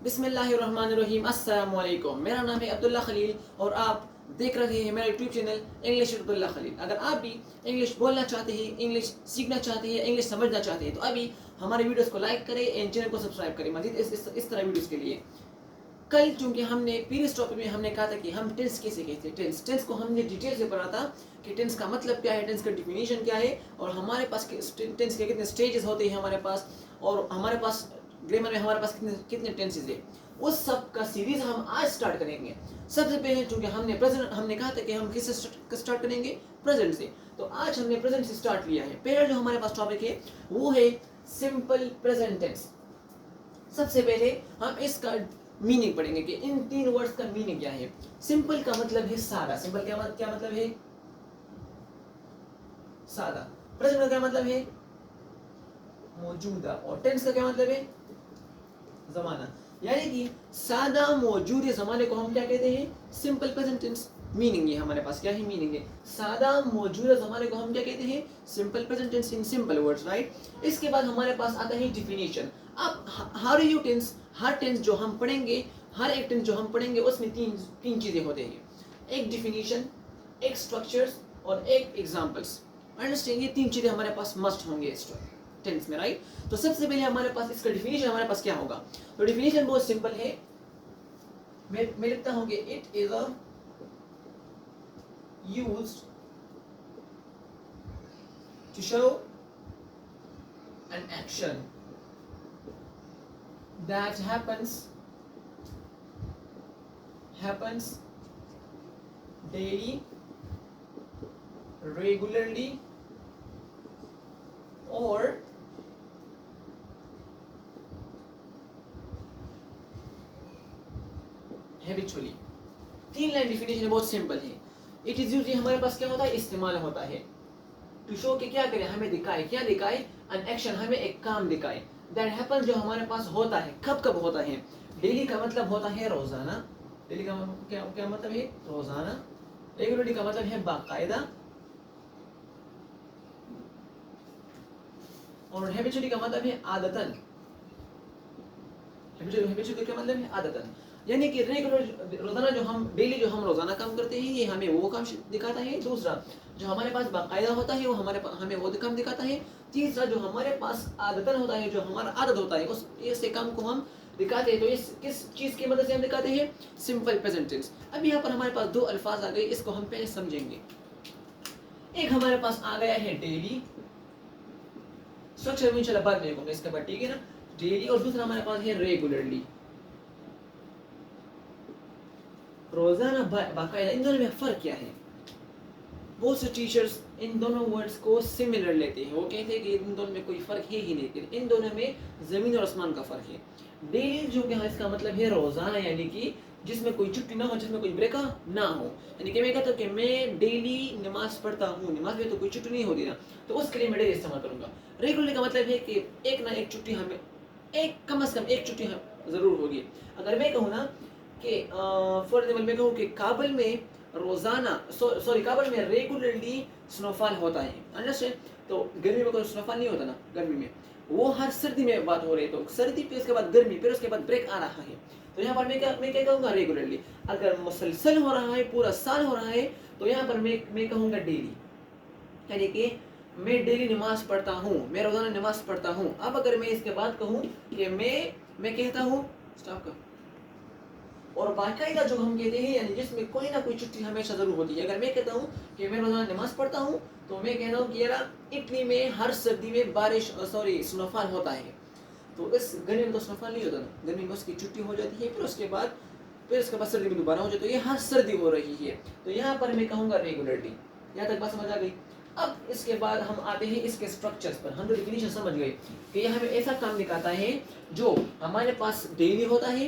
बिस्मिल्लाहिर्रहमानिर्रहीम अस्सलामु अलैकुम। मेरा नाम है अब्दुल्ला खलील और आप देख रहे हैं मेरा YouTube channel English Abdullah Khalil. अगर आप भी इंग्लिश बोलना चाहते हैं, इंग्लिश सीखना चाहते हैं, इंग्लिश समझना चाहते हैं तो अभी हमारे वीडियोस को लाइक करें एंड चैनल को सब्सक्राइब करें मजीद इस तरह वीडियोस के लिए। कल चूंकि हमने प्रीवियस टॉपिक में हमने कहा था कि हम टेंस कैसे कहते हैं, टेंस को हमने डिटेल से पढ़ा था कि टेंस का मतलब क्या है, टेंस का डिफिनीशन क्या है और हमारे पास टेंस के कितने स्टेजेस होते हैं हमारे पास, और हमारे पास ग्रामर में हमारे पास कितने टेंसेस है। उस सब का सीरीज हम आज स्टार्ट करेंगे। सबसे पहले चूंकि हमने कहा था कि हम किससे स्टार्ट करेंगे, प्रेजेंट से, तो आज हमने प्रेजेंट से स्टार्ट लिया है। पहला जो हमारे पास टॉपिक है वो है सिंपल प्रेजेंट टेंस। सबसे पहले हम इसका मीनिंग पढ़ेंगे कि इन तीन वर्ड्स का मीनिंग क्या है। सिंपल का मतलब है सादा, सिंपल क्या मतलब है, सादा। प्रेजेंट का क्या मतलब है, मौजूदा। और टेंस का क्या मतलब है, जमाना। यानी कि सादा मौजूद जमाने को हम क्या कहते हैं, सिंपल प्रेजेंट टेंस। मीनिंग ये हमारे पास क्या है, मीनिंग है सादा मौजूदा जमाने को हम क्या कहते हैं, simple present tense in simple words, right. इसके बाद हमारे पास आता है डिफिनीशन। अब हर यू टेंस, हर टेंस जो हम पढ़ेंगे, हर एक टेंस जो हम पढ़ेंगे उसमें तीन चीजें होते हैं, एक डिफिनीशन, एक स्ट्रक्चर्स और एक एग्जांपल्स। अंडरस्टैंड, ये तीन चीजें हमारे पास मस्ट होंगे इस टेंस में, राइट। तो सबसे पहले हमारे पास इसका डिफिनीशन हमारे पास क्या होगा। तो डिफिनीशन बहुत सिंपल है, मैं लिखता हूं कि it is a used to show an action that happens daily, regularly or habitually। तीन लाइन डिफिनेशन बहुत सिंपल है। इट इज यूज हमारे पास क्या होता है, इस्तेमाल होता है। टू शो के क्या करे, हमें दिखाए, क्या दिखाए, एन एक्शन, हमें एक काम दिखाए। दैट हैपन जो हमारे पास होता है, कब कब होता है। डेली का मतलब होता है रोजाना, डेली का क्या मतलब है, रोजाना। रेगुलरली का मतलब है बाकायदा, और हैबिचुअली का मतलब है आदतन। हैबिचुअली का मतलब है आदतन, यानी कि रेगुलर रोजाना जो हम डेली जो हम रोजाना काम करते हैं ये हमें वो काम दिखाता है। दूसरा जो हमारे पास बाकायदा होता है वो हमें वो काम दिखाता है। तीसरा जो हमारे पास आदतन होता है, जो हमारा आदत होता है, उस ऐसे काम को हम दिखाते हैं। तो इस किस चीज की मदद से हम दिखाते हैं, सिंपल प्रेजेंट टेंस। अब यहाँ पर हमारे पास दो अल्फाज आ गए, इसको हम पहले समझेंगे। एक हमारे पास आ गया है डेली, स्ट्रक्चर में इंशाल्लाह बाद में देखूंगा इसके बाद, ठीक है ना, डेली। और दूसरा हमारे पास है रेगुलरली, रोजाना बाकायदा। इन दोनों में फर्क क्या है, बहुत से टीचर्स इन दोनों वर्ड्स को सिमिलर लेते हैं, वो कहते हैं कि इन दोनों में कोई फर्क है ही नहीं, लेकिन इन दोनों में जमीन और आसमान का फर्क है। डेली जो कि इसका मतलब है रोजाना, यानी कि जिसमें कोई छुट्टी ना हो, जिसमें कोई ब्रेक ना हो। यानी कि मैं कहता हूँ कि मैं डेली नमाज पढ़ता हूँ, नमाज में तो कोई छुट्टी नहीं होती ना, तो उसके लिए मैं डेली इस्तेमाल करूंगा। रेगुलर का मतलब है कि एक ना एक छुट्टी हमें, एक कम से कम एक छुट्टी जरूर होगी। अगर मैं कहूँ ना कि फॉर एग्जाम्पल मैं कहूँ कि काबुल में रोजाना काबुल में रेगुलरली स्नोफॉल होता है, अंडरस्टैंड। तो गर्मी में कोई स्नोफॉल नहीं होता ना, गर्मी में वो हर सर्दी में बात हो रही है। तो सर्दी फिर उसके बाद गर्मी, फिर उसके बाद ब्रेक आ रहा है। तो यहाँ पर मैं क्या कहूँगा, रेगुलरली। अगर मुसलसल हो रहा है, पूरा साल हो रहा है, तो यहाँ पर मैं कहूँगा डेली, यानी कि मैं डेली नमाज पढ़ता हूँ, मैं रोजाना नमाज पढ़ता हूँ। अब अगर मैं इसके बाद कहूँ कि मैं कहता हूँ स्टॉप कर, और बाकायदा जो हम कहते हैं, यानी जिसमें कोई ना कोई छुट्टी हमेशा जरूर होती है। अगर मैं कहता हूँ कि मैं रोजाना नमाज पढ़ता हूँ, तो मैं कहता हूँ कि यार इटली में हर सर्दी में स्नोफॉल होता है। तो इस गर्मी में तो स्नोफॉल नहीं होता ना, गर्मी में उसकी छुट्टी हो जाती है, फिर उसके बाद सर्दी में दोबारा हो जाती है। ये हर सर्दी हो रही है, तो यहाँ पर मैं कहूँगा रेगुलरली। यहाँ तक बात समझ आ गई। अब इसके बाद हम आते हैं इसके स्ट्रक्चर्स पर। हम तो डिफिनीशन समझ गए कि यह हमें ऐसा काम दिखाता है जो हमारे पास डेली होता है,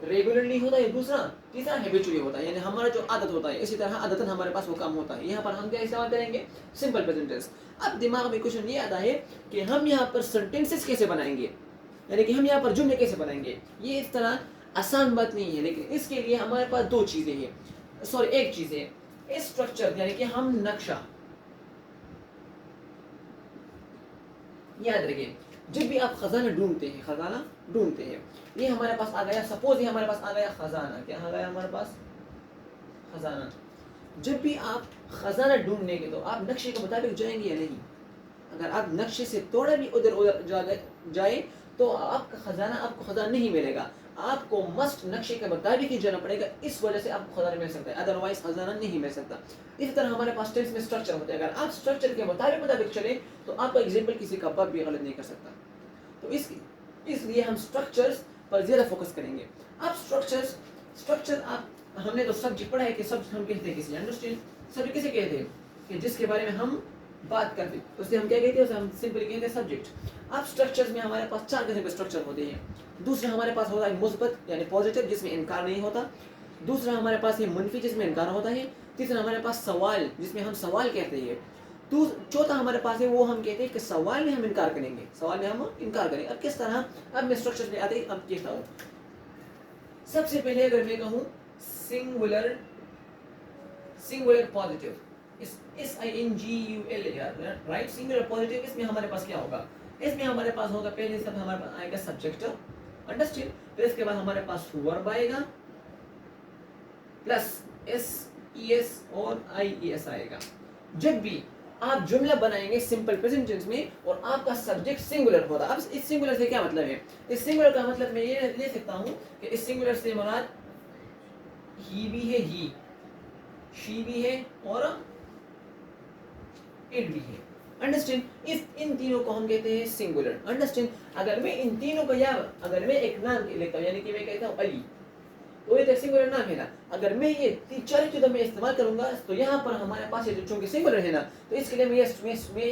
रेगुलरली होता है, दूसरा तीसरा हैबिचुअली होता है, यानी हमारा जो आदत होता है। इसी तरह आदतन हमारे पास वो काम होता है। यहाँ पर हम क्या इस्तेमाल करेंगे, सिंपल प्रेजेंट टेंस। अब दिमाग में क्वेश्चन ये आता है कि हम यहाँ पर सेंटेंसेस कैसे बनाएंगे, यानी कि हम यहाँ पर जुमले कैसे बनाएंगे। ये इस तरह आसान बात नहीं है, लेकिन इसके लिए हमारे पास दो चीजें हैं, एक चीज है स्ट्रक्चर, यानी कि हम नक्शा। याद रखिए, जब भी आप खजाना ढूंढते हैं, खजाना ढूंढते हैं। ये हमारे पास आ गया, सपोज ये हमारे पास आ गया खजाना। क्या आ गया हमारे पास? खजाना। जब भी आप खजाना ढूंढने के तो आप नक्शे के मुताबिक जाएंगे या नहीं? अगर आप नक्शे से थोड़ा भी उधर उधर जाए तो आपको खजाना नहीं मिलेगा। आपको मस्ट नक्शे के मुताबिक ही जाना पड़ेगा, इस वजह से आपको खजाना मिल सकता है, अदरवाइज खजाना नहीं मिल सकता। इसी तरह हमारे पास टेंस में स्ट्रक्चर होता है, अगर आप स्ट्रक्चर के मुताबिक चले तो आपका एग्जाम्पल किसी का बाप भी गलत नहीं कर सकता। तो इसलिए हम स्ट्रक्चर्स पर ज़्यादा फोकस करेंगे। आप स्ट्रक्चर आप हमने तो सब्जेक्ट पढ़ा है कि सब्जेक्ट हम कहते हैं किसी, अंडरस्टैंड? सब्जेक्ट किसे कहते हैं? कि जिसके बारे में हम बात करते हैं उससे हम क्या कहते हैं? उसे हम सिंपली कहते हैं सब्जेक्ट। अब स्ट्रक्चर्स में हमारे पास 4 किस्म के स्ट्रक्चर होते हैं। दूसरा हमारे पास होता है मुस्बत यानी पॉजिटिव, जिसमें इनकार नहीं होता। दूसरा हमारे पास है मुनफी, जिसमें इनकार होता है। तीसरा हमारे पास सवाल, जिसमें हम सवाल कहते हैं। चौथा हमारे पास है वो हम कहते हैं कि सवाल में हम इनकार करेंगे, सवाल में हम इनकार करेंगे। अब किस तरह? अब मैं स्ट्रक्चर में आते अब कहता हूँ। सबसे पहले अगर मैं कहूँ singular positive, SINGUL right, singular positive, इसमें हमारे पास क्या होगा? इसमें हमारे पास होगा पहले सब हमारे पास आएगा सब्जेक्ट, अंडरस्टैंड? फिर इसके बाद हमारे पास वर्ब आएगा प्लस SES और IES आएगा। जब भी आप जुमला बनाएंगे सिंपल प्रेजेंट टेंस में और आपका सब्जेक्ट सिंगुलर होगा। अब इस सिंगुलर से क्या मतलब है? इस सिंगुलर का मतलब मैं ये ले सकता हूँ कि इस सिंगुलर से मुराद ही भी है, ही, शी भी है और इट भी है, अंडरस्टैंड? इन तीनों को हम कहते हैं सिंगुलर, अंडरस्टैंड? अगर मैं इन तीनों को अगर मैं एक नाम लेता हूँ, यानी कि मैं कहता हूँ अली, तो ये सिंगुलर नाम है ना। अगर मैं ये 4 चीज़ों में इस्तेमाल करूंगा तो यहाँ पर हमारे पास ये चूंकि सिंगुलर है ना, तो इसके लिए मैं ये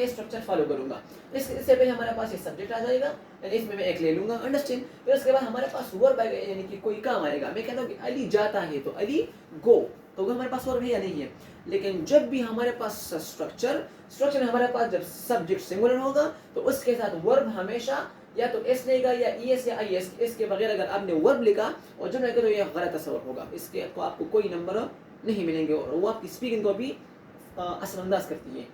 स्ट्रक्चर फॉलो करूंगा। इससे पहले हमारे पास ये सब्जेक्ट आ जाएगा, यानी इसमें मैं एक ले लूंगा, अंडरस्टैंड? फिर उसके बाद हमारे पास वर्ब आएगा, यानी कि कोई काम आएगा। मैं कहता हूँ कि अली जाता है तो अली गो, तो वो हमारे पास वर्ब है या नहीं है? लेकिन जब भी हमारे पास स्ट्रक्चर में हमारे पास जब सब्जेक्ट सिंगुलर होगा तो उसके साथ वर्ब हमेशा या तो एस लेगा या ES या IS। इसके बगैर अगर आपने वर्ब लिखा और जुमला लिखा तो यह गलत तस्वर होगा, इसके तो आपको कोई नंबर नहीं मिलेंगे और वो आपकी स्पीकिंग को भी असरअंदाज करती है।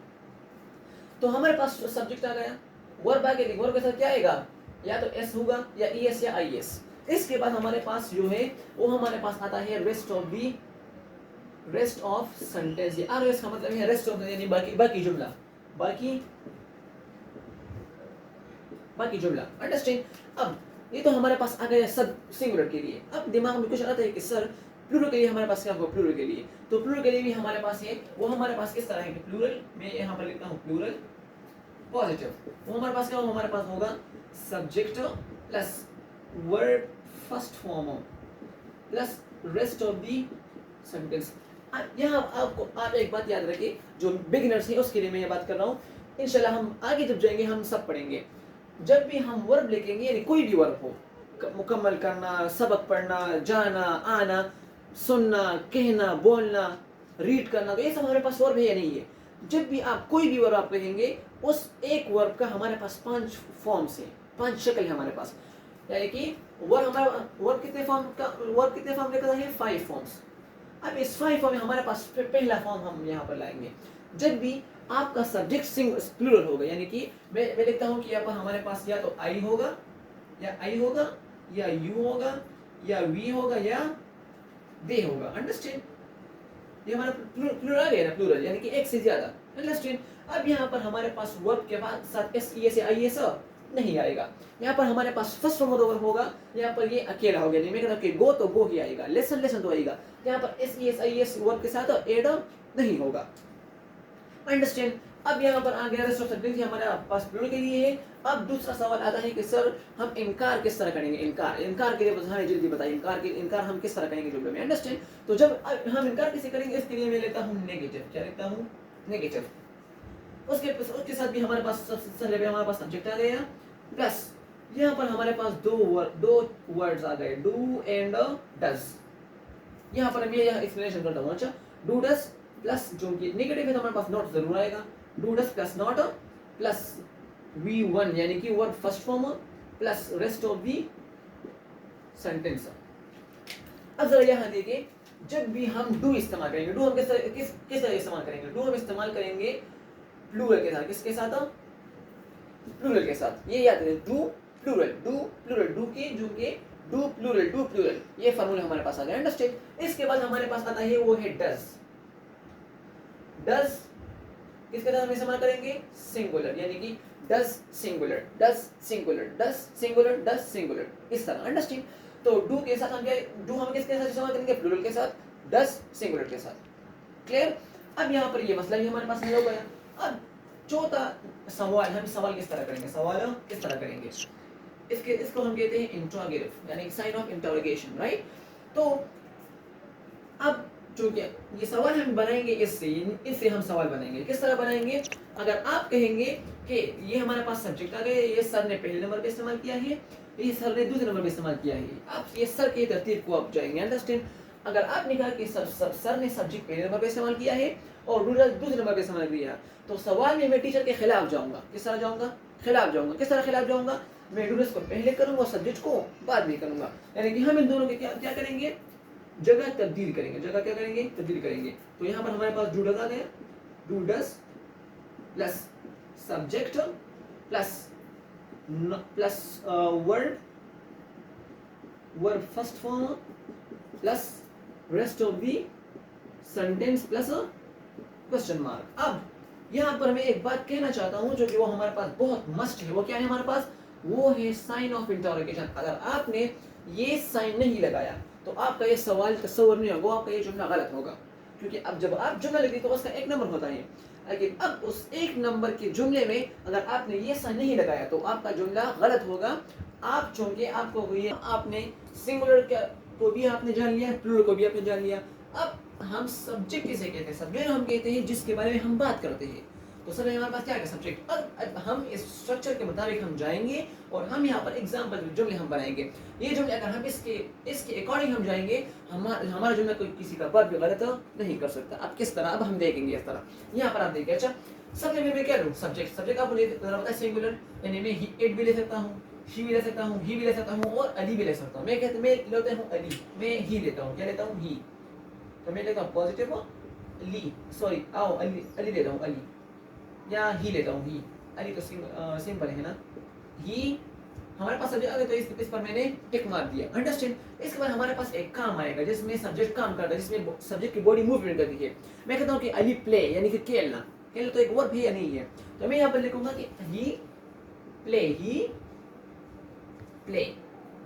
तो हमारे पास सब्जेक्ट आ गया, वर्ब आ गया, वर्ब के साथ क्या आएगा? या तो S होगा या ES या IS। इसके बाद हमारे पास जो है वो हमारे पास आता है रेस्ट ऑफ सेंटेंस। ये ROS का मतलब है रेस्ट ऑफ, यानी बाकी जुमला, अंडरस्टैंड? अब ये तो हमारे पास आ गया सब सिंगुलर के लिए। अब दिमाग में क्वेश्चन आता है कि सर प्लूरल के लिए हमारे पास क्या होगा? प्लूरल के लिए तो प्लूरल के लिए भी हमारे पास है, वो हमारे पास किस तरह है कि प्लूरल, मैं यहाँ पर लिखता हूँ प्लूरल पॉजिटिव, वो हमारे पास क्या होगा? हमारे पास होगा subject plus verb first form plus rest of the sentence. यहाँ आप एक बात याद रखिए, जो बिगिनर्स हैं उसके लिए मैं ये बात कर रहा हूँ। इंशाल्लाह हम आगे जब जाएंगे हम सब पढ़ेंगे। जब भी हम वर्ब लिखेंगे, यानी कोई भी वर्ब हो, मुकम्मल करना, सबक पढ़ना, जाना, आना, सुनना, कहना, बोलना, रीड करना, तो ये सब हमारे पास वर्ब है या नहीं है? जब भी आप कोई भी वर्ब आप लिखेंगे उस एक वर्ब का हमारे पास 5 फॉर्म्स है, 5 शक्ल है हमारे पास, यानी कि वर्ब कितने फॉर्म लेकर है? 5 फॉर्म्स। अब इस 5 फॉर्म में हमारे पास पहला फॉर्म हम यहाँ पर लाएंगे। जब भी आपका सब्जेक्ट प्लूरल होगा, यानी कि मैं लिखता हूँ कि यहाँ पर हमारे पास या तो आई होगा या यू होगा या वी होगा या दे होगा, अंडरस्टैंड? ये हमारा प्लूरल आ गया ना, प्लूरल यानी कि एक से ज्यादा, अंडरस्टैंड? अब यहाँ पर हमारे पास वर्ब के बाद साथ SES या IS नहीं आएगा। यहाँ पर हमारे पास फर्स्ट फॉर्म होगा, यहाँ पर ये अकेला हो गया, नहीं मैं कहता कि गो तो गो ही आएगा, लेसन तो आएगा। यहाँ पर SES IS वर्ब के साथ एड नहीं होगा, अंडरस्टैंड? अब यहाँ पर आ गया रेस्ट ऑफ सेंटेंस, हमारे पास प्लूरल के लिए है। अब दूसरा सवाल आता है कि सर हम इनकार किस तरह करेंगे? इनकार के लिए बताइए, जल्दी बताइए, इनकार हम किस तरह करेंगे जुमले में, अंडरस्टैंड? तो जब हम इनकार किसे करेंगे, इसके लिए मैं लेता हूँ नेगेटिव। क्या लेता हूँ? नेगेटिव। उसके साथ भी हमारे पास हमारे पास सब्जेक्ट आ गया प्लस यहाँ पर हमारे पास दो वर्ड्स आ गए, डू एंड डज। यहाँ पर मैं यह एक्सप्लेनेशन करता हूँ। अच्छा, डू डज प्लस जो कि नेगेटिव है तो हमारे पास नॉट जरूर आएगा, do does plus not plus V1 यानी कि verb first form plus rest of the sentence. अब जरा यहाँ देखिए, जब भी हम डू इस्तेमाल करेंगे, डू हम किस तरह इस्तेमाल करेंगे? डू हम इस्तेमाल करेंगे प्लूरल के साथ। किसके साथ? प्लूरल के साथ। ये याद रखें, डू प्लूरल, डू के डू प्लूरल, ये फार्मूला हमारे पास आ गया, अंडरस्टैंड। इसके बाद हमारे पास आता है वो है डज। डज किसके साथ हम इस्तेमाल करेंगे? सिंगुलर, यानी कि does singular, does singular, does singular, does singular, इस तरह, अंडरस्टैंड। तो डू के साथ हम क्या, डू हम किसके साथ इस्तेमाल करेंगे? प्लूरल के साथ, डज सिंगुलर के साथ, क्लियर। अब यहाँ पर ये मसला भी हमारे पास हल हो गया। अब चौथा सवाल, हम सवाल किस तरह करेंगे, सवाल किस तरह करेंगे, इसको हम कहते हैं इंट्रोगेटिव, यानी साइन ऑफ इंटरोगेशन, राइट। तो अब चूंकि ये सवाल हम बनाएंगे इससे हम सवाल बनाएंगे, किस तरह बनाएंगे? अगर आप कहेंगे कि ये हमारे पास सब्जेक्ट आ गए, ये सर ने पहले नंबर पे इस्तेमाल किया है, ये सर ने दूसरे नंबर पे इस्तेमाल किया है, आप ये सर की तरतीब को आप जाएंगे, अंडरस्टैंड। अगर आपने कहा कि सर ने सब्जेक्ट पहले नंबर पे इस्तेमाल किया है और रूरल दूसरे नंबर पे इस्तेमाल किया, तो सवाल में मैं टीचर के खिलाफ जाऊंगा। किस तरह जाऊंगा? खिलाफ जाऊंगा। किस तरह खिलाफ जाऊंगा? मैं रूरल्स को पहले करूंगा और सब्जेक्ट को बाद में करूंगा, यानी कि हम इन दोनों के क्या करेंगे? जगह तब्दील करेंगे। जगह क्या करेंगे? तब्दील करेंगे। तो यहाँ पर हमारे पास डू डज आ गया, do does plus subject plus verb first form plus rest of the sentence plus question mark. अब यहाँ पर मैं एक बात कहना चाहता हूँ जो कि वो हमारे पास बहुत मस्ट है। वो क्या है हमारे पास? वो है साइन ऑफ इंटरोगेशन। अगर आपने ये साइन नहीं लगाया तो आपका ये सवाल तस्वर नहीं होगा, आपका ये जुमला गलत होगा। क्योंकि अब जब आप जुमला लिखते तो उसका एक नंबर होता है, लेकिन अब उस एक नंबर के जुमले में अगर आपने ये साइन नहीं लगाया तो आपका जुमला गलत होगा। आप चूंकि आपको ये आपने सिंगुलर को भी आपने जान लिया, प्लूरल को भी आपने जान लिया। अब हम सब्जेक्ट किसे कहते हैं? सब्जेक्ट हम कहते हैं जिसके बारे में हम बात करते हैं। तो सर हमारे पास क्या है? सब्जेक्ट। अब हम इस स्ट्रक्चर के मुताबिक हम जाएंगे और हम यहाँ पर एग्जाम्पल जुमले हम बनाएंगे। ये जुमले अगर हम इसके अकॉर्डिंग हम जाएंगे, हमारा जुमला कोई किसी का वर्ब भी गलत नहीं कर सकता। अब किस तरह? अब हम देखेंगे इस तरह। यहाँ पर आप देखिए, अच्छा सबसे मैं क्या लूँ? सब्जेक्ट आप मुझे पता है सिंगुलर, यानी मैं इट भी ले सकता हूँ, शी भी ले सकता हूँ, ही भी ले सकता हूँ और अली भी ले सकता हूँ। मैं लेता हूँ अली, मैं ही लेता हूँ। क्या लेता हूँ? ही। तो मैं लेता हूँ पॉजिटिव ली, सॉरी आओ अली लेता हूँ, अली, या ही लेता हूँ, ही। अली तो सिंपल है ना। ही हमारे पास सब्जेक्ट आ गया तो इस पर मैंने टिक मार दिया, अंडरस्टैंड। इसके बाद हमारे पास एक काम आएगा जिसमें सब्जेक्ट काम करता है, जिसमें सब्जेक्ट की बॉडी मूवमेंट करती है। मैं कहता हूँ कि अली प्ले, यानी कि खेलना। खेलना तो एक वर्ब है या नहीं है? तो मैं यहाँ पर लिखूंगा कि ही प्ले,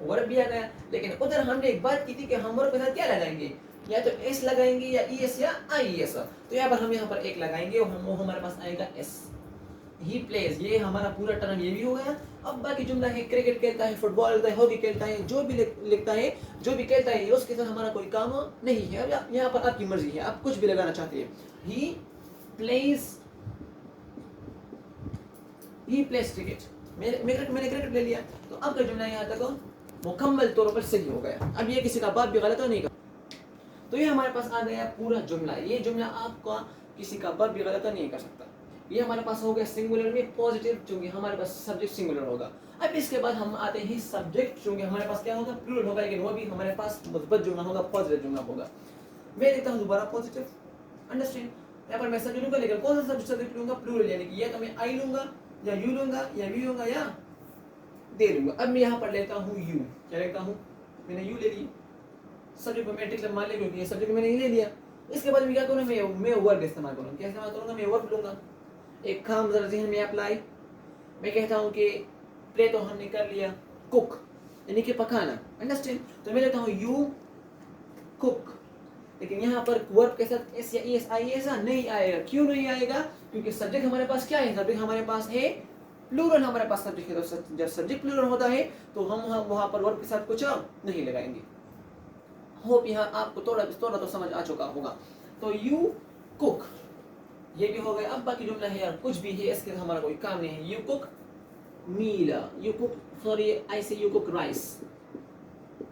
वर्ब भी आ गया। लेकिन उधर हमने एक बात की थी कि हम वर्ब के साथ क्या लगाएंगे? या तो एस लगाएंगे या ईएस या आईएस। तो यहाँ पर हम यहाँ पर एक लगाएंगे और वो हमारे पास आएगा एस। ही प्लेज, ये हमारा पूरा टर्म ये भी हो गया। अब बाकी जुमला है, क्रिकेट खेलता है, फुटबॉल खेलता है, हॉकी खेलता है, जो भी लिखता है, जो भी खेलता है, उसके साथ हमारा कोई काम नहीं है। अब यहाँ पर आपकी मर्जी है, आप कुछ भी लगाना चाहते हैं। ही प्लेज क्रिकेट, मैंने क्रिकेट ले लिया। तो अब का जुमला यहाँ तक मुकम्मल तौर पर सही हो गया। अब ये किसी का बात भी गलत नहीं कर, तो ये हमारे पास आ गया पूरा जुमला। ये जुमला आपका किसी का बात भी गलत नहीं कर सकता। ये हमारे पास हो गया सिंगुलर में पॉजिटिव, चूंकि हमारे पास सब्जेक्ट सिंगुलर होगा। अब इसके बाद हम आते हैं सब्जेक्ट, चूंकि हमारे पास क्या होगा? प्लूरल होगा, लेकिन वो भी हमारे पास मुस्बत जुमला होगा, पॉजिटिव जुमला होगा। मैं लिखता हूँ दोबारा पॉजिटिव, अंडरस्टैंड। यहाँ पर मैं सब्जेक्ट लूंगा, लेकिन कौन सा सब्जेक्ट लूंगा? प्लूरल, यानी कि या तो मैं आई लूंगा या यू लूंगा या वी लूंगा या दे लूंगा। अब मैं यहाँ पर लेता हूँ यू। क्या लेता हूँ? मैंने यू ले ली, सब्जेक्ट में टिक मान ले, क्योंकि ये सब्जेक्ट मैंने नहीं ले लिया। इसके बाद मैं क्या करूँ? मैं वर्ब इस्तेमाल करूँगा। क्या इस्तेमाल करूँगा? मैं वर्ब लूंगा। एक काम जरा ज़हन में अप्लाई। मैं कहता हूँ कि प्ले तो हमने कर लिया, कुक यानी कि पकाना, अंडरस्टैंड। तो मैं लेता हूँ यू कुक, लेकिन यहाँ पर वर्ब के साथ एस या एस आई ऐसा नहीं आएगा। क्यों नहीं आएगा? क्योंकि सब्जेक्ट हमारे पास क्या है? सब्जेक्ट हमारे पास है प्लूरल, हमारे पास सब्जेक्ट है। तो जब सब्जेक्ट प्लूरल होता है तो हम वहाँ पर वर्ब के साथ कुछ नहीं लगाएंगे। होप यहाँ आपको थोड़ा तो समझ आ चुका होगा। तो यू कुक ये भी हो गया। अब बाकी जुमला है यार कुछ भी है, इसके हमारा कोई काम नहीं है। You cook meal, you cook sorry I say you cook rice,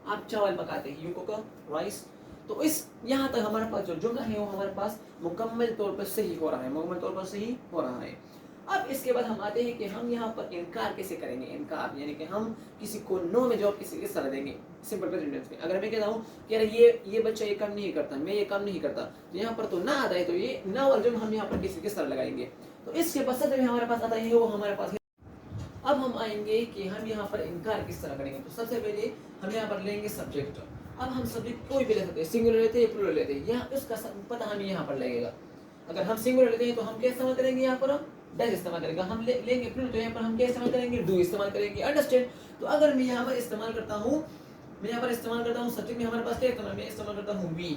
आप चावल पकाते हैं, यू कुक राइस। तो इस यहाँ तक हमारे पास जो जुमला है वो हमारे पास मुकम्मल तौर पर सही हो रहा है, मुकम्मल तौर पर सही हो रहा है। अब इसके बाद हम आते हैं कि हम यहाँ पर इनकार कैसे करेंगे। इनकार यानी कि हम किसी को नो में जवाब किस तरह देंगे। सिंपल प्रेजेंट टेंस में अगर मैं कहता हूँ कि यार ये बच्चा ये काम नहीं करता, मैं ये काम नहीं करता, तो यहाँ पर तो ना आता है, तो ये ना और जब हम यहाँ पर किस तरह लगाएंगे। तो इसके बाद हमारे पास आता है वो हमारे पास अब हम आएंगे कि हम यहाँ पर इनकार किस तरह करेंगे। तो सबसे पहले हम यहाँ पर लेंगे सब्जेक्ट। अब हम सब्जेक्ट कोई भी ले सकते हैं, सिंगुलर लेते हैं, प्लूरल लेते हैं, यहाँ उसका पता हमें यहाँ पर लगेगा। अगर हम सिंगुलर लेते हैं तो हम क्या इस्तेमाल करेंगे, यहाँ पर डज इस्तेमाल करेंगे। हम लेंगे प्लूरल तो यहाँ पर हम क्या इस्तेमाल करेंगे, डू इस्तेमाल करेंगे। अंडरस्टैंड। तो अगर मैं यहाँ पर इस्तेमाल करता हूँ, सब्जेक्ट में हमारे पास क्या इस्तेमाल, मैं इस्तेमाल करता हूँ वी,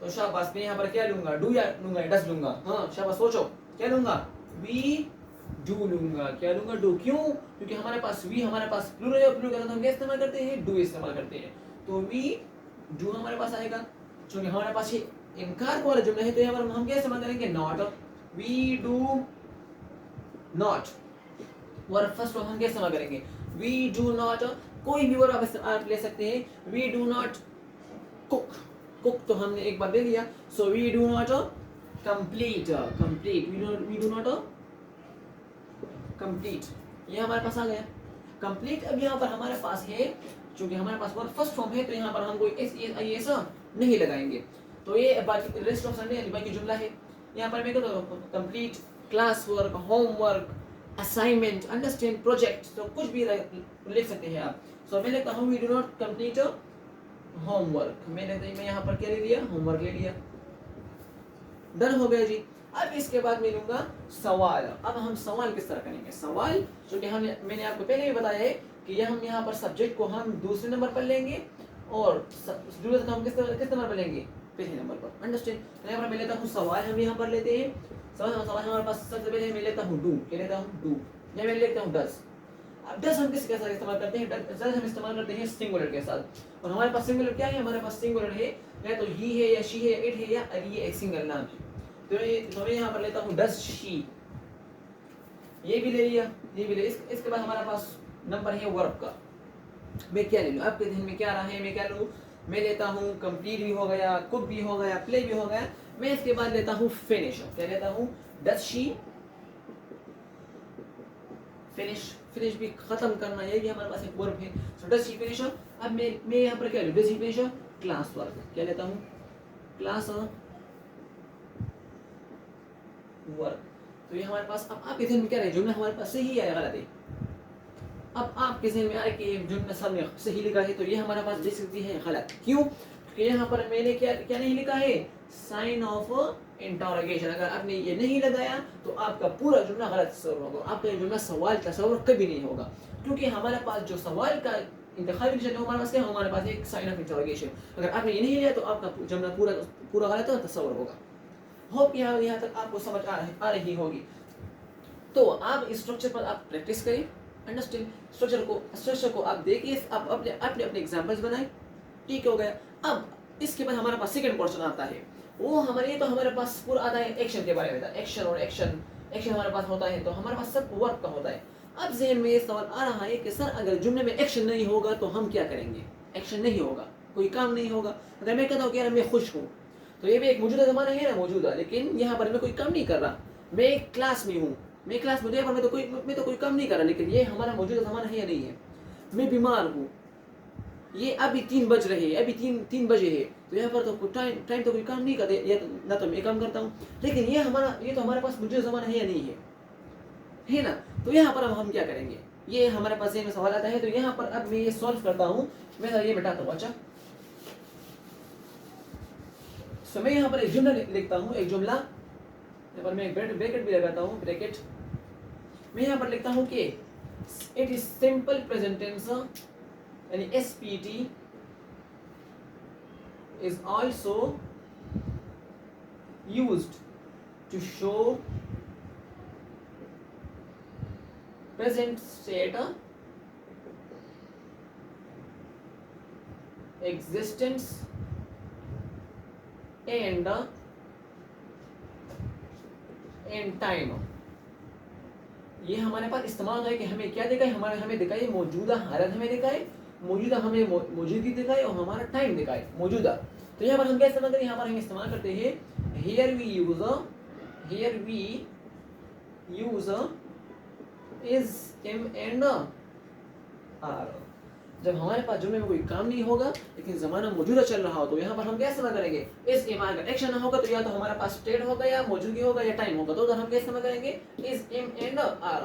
तो शाबाश, मैं यहाँ पर क्या लूंगा, डू या लूंगा, डज लूंगा। हाँ शाबाश, सोचो क्या लूंगा, वी डू लूंगा। क्या लूंगा, डू। क्यों, क्योंकि हमारे पास वी, हमारे पास प्लूरल है, प्लूरल का हम क्या इस्तेमाल करते हैं, डू इस्तेमाल करते हैं। तो वी डू हमारे पास आएगा। क्योंकि हमारे पास ये इनकार वाला जुमला है तो यहाँ पर हम क्या इस्तेमाल करेंगे, not. We do not. Verb first हम क्या इस्तेमाल करेंगे, वी डू नॉट। कोई भी वर्ब आप ले सकते हैं। We do not cook, cook तो हमने एक बार दे दिया। So we do not complete, we do not complete, ये हमारे पास आ गया कंप्लीट। अब यहाँ पर हमारे पास है, क्योंकि हमारे पास वर्ब फर्स्ट फॉर्म है तो यहाँ पर हम कोई एस नहीं लगाएंगे। तो ये बाकी रेस्ट ऑफ संडे बाकी जुमला है। यहाँ पर मैं कहता हूँ complete class work, homework, assignment, understand, project, तो कुछ भी लिख सकते हैं आप। सो मैं लिखता हूँ we do not complete homework. मैं यहाँ पर क्या ले लिया, होमवर्क ले लिया। डन हो गया जी। अब इसके बाद मैं लूंगा सवाल। अब हम सवाल किस तरह करेंगे, सवाल जो कि मैंने आपको पहले भी बताया है कि हम यहाँ पर सब्जेक्ट को हम दूसरे नंबर पर लेंगे और जरूरत का हम किस नंबर पर लेंगे, पहले नंबर पर। अंडरस्टैंड। तो यहाँ पर मैं लेता हूँ सवाल, हम यहाँ पर लेते हैं सवाल हमारे पास सबसे पहले मैं लेता हूँ डू। क्या लेता हूँ, डू। या मैं लेता हूँ डज। अब डज हम किसके साथ इस्तेमाल करते हैं, डज हम इस्तेमाल करते हैं सिंगुलर के साथ। और हमारे पास सिंगुलर क्या है, हमारे पास सिंगुलर है या तो ही है या शी है या इट है या ये एक सिंगल नाम है। तो मैं यहाँ पर लेता हूँ डज शी, ये भी ले लिया, ये भी ले। इसके बाद हमारे पास नंबर है वर्ब का। मैं क्या ले लूँ, आपके ध्यान में क्या रहा है, मैं क्या लूँ, मैं लेता हूँ कंप्लीट भी हो गया, कुक भी हो गया, प्ले भी हो गया। मैं इसके बाद लेता हूँ फिनिश। क्या लेता हूँ, डज शी फिनिश। फिनिश भी खत्म करना, ये भी हमारे पास एक वर्ब है। So does she finish. अब मैं यहाँ पर क्या लूँ, does she finish class work. क्या लेता हूँ, क्लास वर्क। तो ये हमारे पास, अब आपके ध्यान में क्या रहे, जुमला हमारे पास सही है या गलत है। अब आपके ध्यान में आए कि जुमला सामने सही लिखा है तो ये हमारे पास दे सकती है गलत। क्यों, क्योंकि यहाँ पर मैंने क्या नहीं लिखा है, साइन ऑफ इंटरोगेशन। अगर आपने ये नहीं लगाया तो आपका पूरा जुमला गलत तस्वर होगा, आपका जुमला सवाल तस्वर कभी नहीं होगा। क्योंकि हमारे पास जो सवाल का इंतखाबी डिसीजन है हमारे पास क्या, हमारे पास एक साइन ऑफ इंटरोगेशन। अगर आपने ये नहीं लिया तो आपका जुमला पूरा गलत तस्वर होगा। होप यहाँ तक आपको समझ आ रही होगी। तो आप इस स्ट्रक्चर पर आप प्रैक्टिस करें। अंडरस्टैंड। स्ट्रक्चर को आप देखिए, आप अपने एग्जांपल्स बनाएं। ठीक हो गया। अब इसके बाद हमारे पास सेकंड पोर्शन आता है। वो हमारे पास पूरा आता है एक्शन के बारे में। एक्शन और एक्शन हमारे पास होता है तो हमारे पास सब वर्क का होता है। अब ज़हन में ये सवाल आ रहा है कि सर अगर जुमले में एक्शन नहीं होगा तो हम क्या करेंगे, एक्शन नहीं होगा, कोई काम नहीं होगा। अगर मैं कहता हूँ कि यार मैं खुश हूँ, तो ये भी एक मौजूदा ज़माना है ना, मौजूदा, लेकिन यहाँ पर मैं कोई काम नहीं कर रहा। मैं एक क्लास में हूँ, मैं क्लास में, मैं तो कोई काम नहीं कर रहा, लेकिन ये हमारा मौजूदा ज़माना है या नहीं है। मैं बीमार हूँ, ये अभी 3 बज रहे हैं, अभी 3 बजे है, तो यहाँ पर तो टाइम तो कोई काम नहीं करते, या ना तो मैं काम करता हूँ, लेकिन ये तो हमारे पास मौजूदा ज़माना है या नहीं है ना। तो यहाँ पर अब हम क्या करेंगे, ये हमारे पास में सवाल आता है। तो यहाँ पर अब मैं ये सॉल्व करता हूँ, मैं ये बैठाता हूँ। अच्छा, सो मैं यहाँ पर एक जुमला लिखता हूँ, एक जुमला, यहाँ पर मैं एक ब्रैकेट भी लगाता हूँ, ब्रैकेट। मैं यहाँ पर लिखता हूँ कि it is simple present tense, यानी SPT is also used to show present state existence and time. ये हमारे पास इस्तेमाल है कि हमें क्या दिखाए, हमें दिखाए मौजूदा हालत, हमें दिखाए मौजूदा, हमें मौजूदगी दिखाए और हमारा टाइम दिखाए मौजूदा। तो यहाँ पर हम क्या इस्तेमाल करें, यहाँ पर हम इस्तेमाल करते हैं here we use is, am and are। जब हमारे पास जुमले में कोई काम नहीं होगा लेकिन ज़माना मौजूदा चल रहा हो तो यहाँ पर हम क्या इस्तेमाल करेंगे, इस एम आर का। एक्शन ना होगा तो या तो हमारे पास स्टेट होगा या मौजूदगी होगा या टाइम होगा, तो उधर हम क्या इस्तेमाल करेंगे, इस एम एंड आर।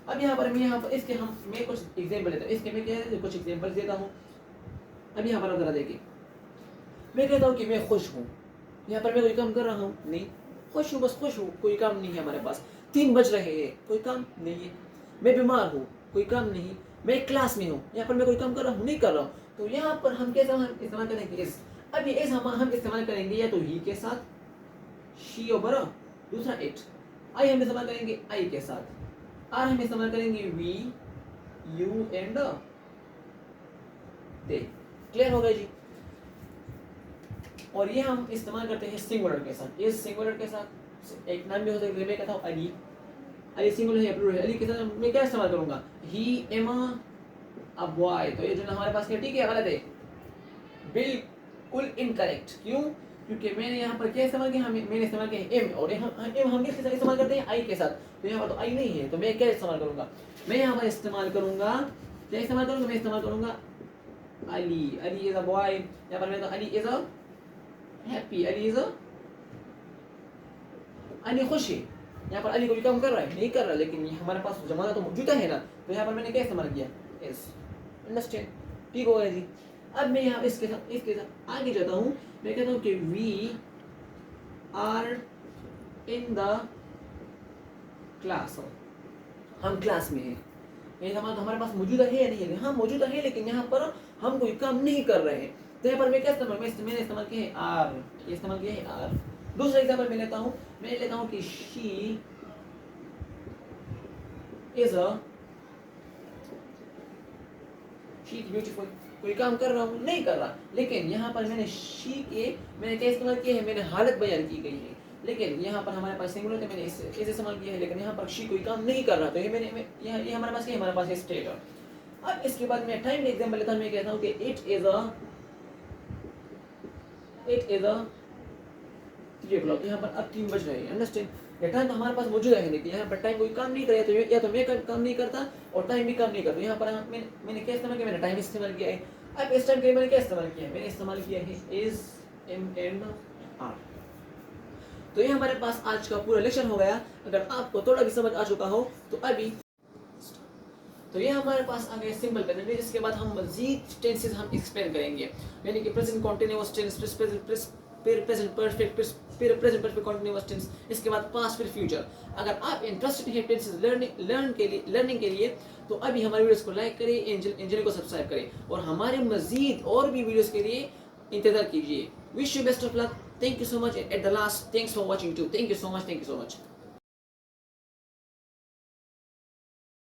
अब यहाँ पर इसके मैं कुछ एग्जाम्पल देता हूँ, इसके मैं क्या है कुछ एग्जाम्पल देता हूँ। अब यहाँ पर जरा देखिए, मैं कहता हूँ कि मैं खुश हूँ, यहाँ पर मैं कोई काम कर रहा हूँ नहीं, खुश हूँ, बस खुश हूँ, कोई काम नहीं है हमारे पास। 3 बज रहे हैं, कोई काम नहीं है। मैं बीमार हूँ, कोई काम नहीं। मैं एक क्लास में हूँ, यहाँ पर मैं कोई काम कर रहा हूँ नहीं कर रहा हूँ। तो यहाँ पर हम कैसा इस्तेमाल करेंगे इस। अब ये इस हम इस्तेमाल करेंगे या तो ही के साथ, शी और बरा, दूसरा इट। आई हम इस्तेमाल करेंगे आई के साथ, आर हम इस्तेमाल करेंगे we, you and they. Clear हो गया जी। और ये हम इस्तेमाल करते हैं सिंगुलर के साथ। इस सिंगुलर के साथ एक नाम भी हो सकता है, मैं कहता हूँ अली, अली सिंगुलर है प्लूरल है, अली के साथ मैं क्या इस्तेमाल करूंगा, ही एम अ बॉय। तो ये जो हमारे पास क्या ठीक है गलत है, बिल्कुल इनकरेक्ट। क्यों? क्योंकि मैंने यहाँ पर क्या इस्तेमाल किया, मैंने इस्तेमाल किया एम, और एम हम किसके साथ इस्तेमाल करते हैं, आई के साथ। तो यहाँ पर तो आई नहीं है, तो मैं क्या इस्तेमाल करूंगा, मैं यहाँ पर इस्तेमाल करूंगा, क्या इस्तेमाल करूंगा, मैं इस्तेमाल करूंगा Ali. Ali is a boy, यहाँ पर मैं तो Ali is a happy, Ali खुश है। यहाँ पर अली कोई काम कर रहा है नहीं कर रहा, लेकिन हमारे पास जमाना तो मौजूदा है ना, तो यहाँ पर मैंने क्या इस्तेमाल किया, इस। अंडरस्टैंड? ठीक हो गया जी। अब मैं यहाँ इसके साथ आगे जाता हूँ, मैं कहता हूँ कि we are in the class, हम क्लास में हैं। ये हमारे पास मौजूदा है या नहीं है, हाँ मौजूदा है, लेकिन यहाँ पर हम कोई काम नहीं कर रहे हैं। तो यहाँ पर मैं क्या इस्तेमाल, मैंने इस्तेमाल किया है आर, ये इस्तेमाल किया है आर। दूसरा एग्जाम्पल मैं लेता हूँ कि शी इज ब्यूटीफुल। कोई काम कर रहा हूँ नहीं कर रहा, लेकिन यहाँ पर मैंने मैंने क्या इस्तेमाल किया है, मैंने हालत बयान की गई है, लेकिन यहाँ पर हमारे पास सिंगुलर थे, मैंने इसे इस्तेमाल किया है, लेकिन यहाँ पर शी कोई काम नहीं कर रहा, तो ये हमारे पास क्या है, हमारे पास स्टेट है। अब इसके बाद मैं टाइम एग्जाम्पल लेता हूँ, मैं कहता हूँ कि इट इज अ 3 o'clock। यहाँ पर अब 3 बज रहे हैं। अंडरस्टैंड? ये टाइम तो हमारे पास मौजूद है, लेकिन यहाँ पर टाइम कोई काम नहीं करे, तो या तो मैं काम नहीं करता और टाइम भी काम नहीं करता। यहाँ पर मैंने क्या इस्तेमाल किया, मैंने टाइम इस्तेमाल किया है। अब इस टाइम के लिए मैंने क्या इस्तेमाल किया है, मैंने इस्तेमाल किया है इज, एम एंड आर। तो ये हमारे पास आज का पूरा लेक्चर हो गया। अगर आपको थोड़ा भी समझ आ चुका हो तो अभी तो ये हमारे पास आ गए सिंपल प्रेजेंट। इसके बाद हम मजीद टेंसेस हम एक्सप्लेन करेंगे, यानी कि present continuous tense, present perfect, present perfect continuous tense, इसके बाद पास्ट, फिर फ्यूचर। अगर आप इंटरेस्टेड हैं टेंसेस लर्निंग के लिए तो अभी हमारे वीडियोस को लाइक करें, एंजल को सब्सक्राइब करें, और हमारे मजीद और भी वीडियोस के लिए इंतजार कीजिए। Wish you best of luck. Thank you so much at the last. Thanks for watching too. Thank you so much.